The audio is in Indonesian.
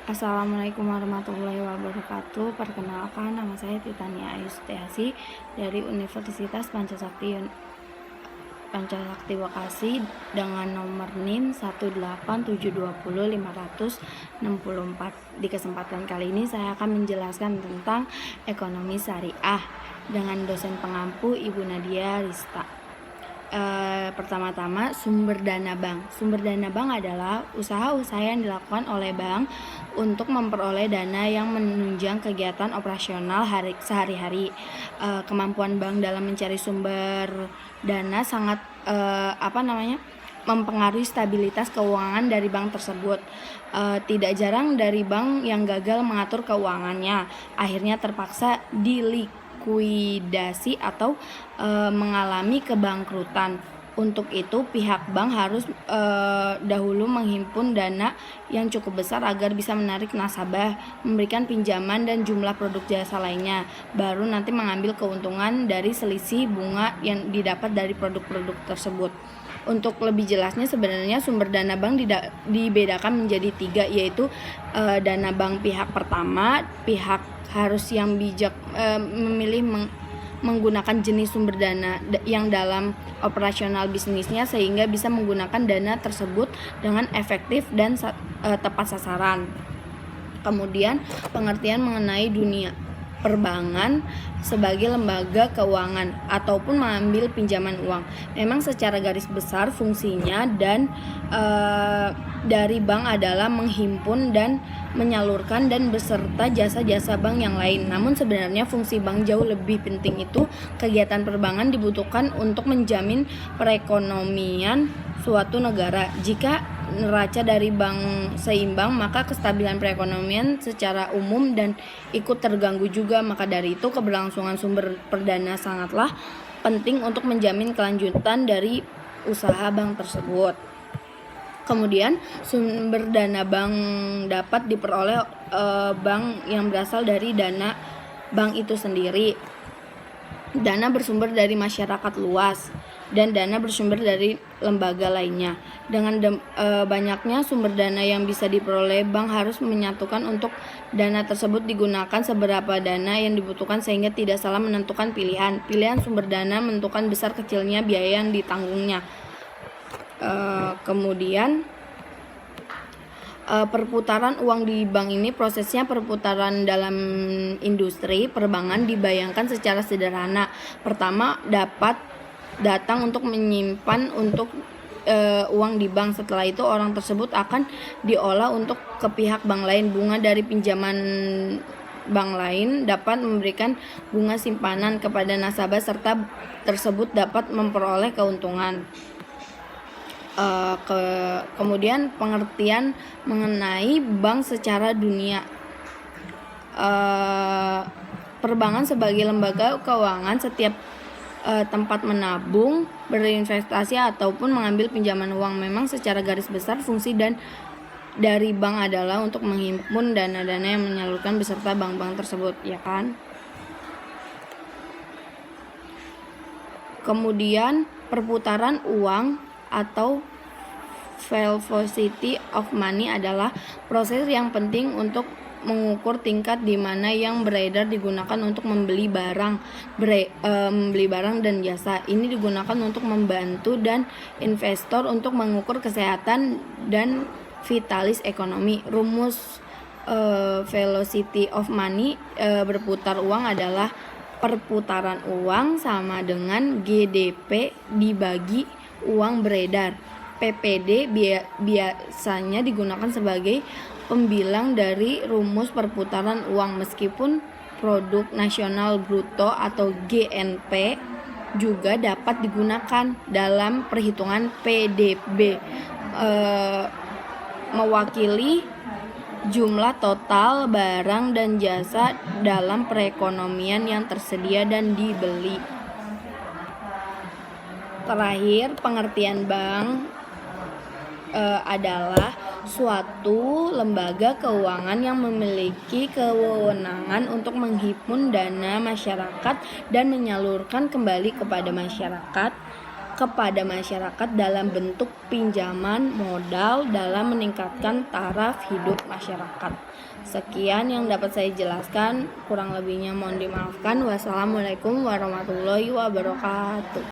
Assalamualaikum warahmatullahi wabarakatuh. Perkenalkan, nama saya Titania Ayu Setiasi dari Universitas Pancasakti Bekasi dengan nomor NIM 187205664. Di kesempatan kali ini saya akan menjelaskan tentang ekonomi syariah dengan dosen pengampu Ibu Nadia Rista. Pertama-tama, sumber dana bank. Sumber dana bank adalah usaha-usaha yang dilakukan oleh bank untuk memperoleh dana yang menunjang kegiatan operasional sehari-hari. Kemampuan bank dalam mencari sumber dana sangat mempengaruhi stabilitas keuangan dari bank tersebut. Tidak jarang dari bank yang gagal mengatur keuangannya, akhirnya terpaksa dilikuidasi atau mengalami kebangkrutan. Untuk itu, pihak bank harus dahulu menghimpun dana yang cukup besar agar bisa menarik nasabah, memberikan pinjaman dan jumlah produk jasa lainnya. Baru nanti mengambil keuntungan dari selisih bunga yang didapat dari produk-produk tersebut. Untuk lebih jelasnya, sebenarnya sumber dana bank dibedakan menjadi 3, yaitu dana bank pihak pertama. Pihak harus yang bijak memilih menggunakan jenis sumber dana yang dalam operasional bisnisnya sehingga bisa menggunakan dana tersebut dengan efektif dan tepat sasaran. Kemudian, pengertian mengenai dunia perbankan sebagai lembaga keuangan ataupun mengambil pinjaman uang. Memang secara garis besar fungsinya dan dari bank adalah menghimpun dan menyalurkan dan beserta jasa-jasa bank yang lain. Namun sebenarnya fungsi bank jauh lebih penting. Itu kegiatan perbankan dibutuhkan untuk menjamin perekonomian suatu negara. Jika neraca dari bank seimbang, maka kestabilan perekonomian secara umum dan ikut terganggu juga. Maka dari itu, keberlangsungan sumber perdana sangatlah penting untuk menjamin kelanjutan dari usaha bank tersebut. Kemudian, sumber dana bank dapat diperoleh bank yang berasal dari dana bank itu sendiri. Dana bersumber dari masyarakat luas dan dana bersumber dari lembaga lainnya. Dengan banyaknya sumber dana yang bisa diperoleh, bank harus menyatukan untuk dana tersebut digunakan seberapa dana yang dibutuhkan sehingga tidak salah menentukan pilihan sumber dana menentukan besar kecilnya biaya yang ditanggungnya. Kemudian perputaran uang di bank ini, prosesnya perputaran dalam industri perbankan dibayangkan secara sederhana. Pertama, dapat datang untuk menyimpan untuk uang di bank. Setelah itu orang tersebut akan diolah untuk ke pihak bank lain. Bunga dari pinjaman bank lain dapat memberikan bunga simpanan kepada nasabah serta tersebut dapat memperoleh keuntungan. Kemudian pengertian mengenai bank secara dunia. Perbankan sebagai lembaga keuangan, setiap tempat menabung, berinvestasi ataupun mengambil pinjaman uang. Memang secara garis besar fungsi dan dari bank adalah untuk menghimpun dana-dana yang menyalurkan beserta bank-bank tersebut, ya kan? Kemudian perputaran uang atau velocity of money adalah proses yang penting untuk mengukur tingkat di mana yang beredar digunakan untuk membeli barang dan jasa. Ini digunakan untuk membantu dan investor untuk mengukur kesehatan dan vitalis ekonomi. Rumus velocity of money berputar uang adalah perputaran uang sama dengan GDP dibagi uang beredar. PPD biasanya digunakan sebagai pembilang dari rumus perputaran uang, meskipun produk nasional bruto atau GNP juga dapat digunakan dalam perhitungan PDB, mewakili jumlah total barang dan jasa dalam perekonomian yang tersedia dan dibeli. Terakhir, pengertian bank adalah suatu lembaga keuangan yang memiliki kewenangan untuk menghimpun dana masyarakat dan menyalurkan kembali kepada masyarakat kepada masyarakat dalam bentuk pinjaman modal dalam meningkatkan taraf hidup masyarakat. Sekian yang dapat saya jelaskan, kurang lebihnya mohon dimaafkan. Wassalamualaikum warahmatullahi wabarakatuh.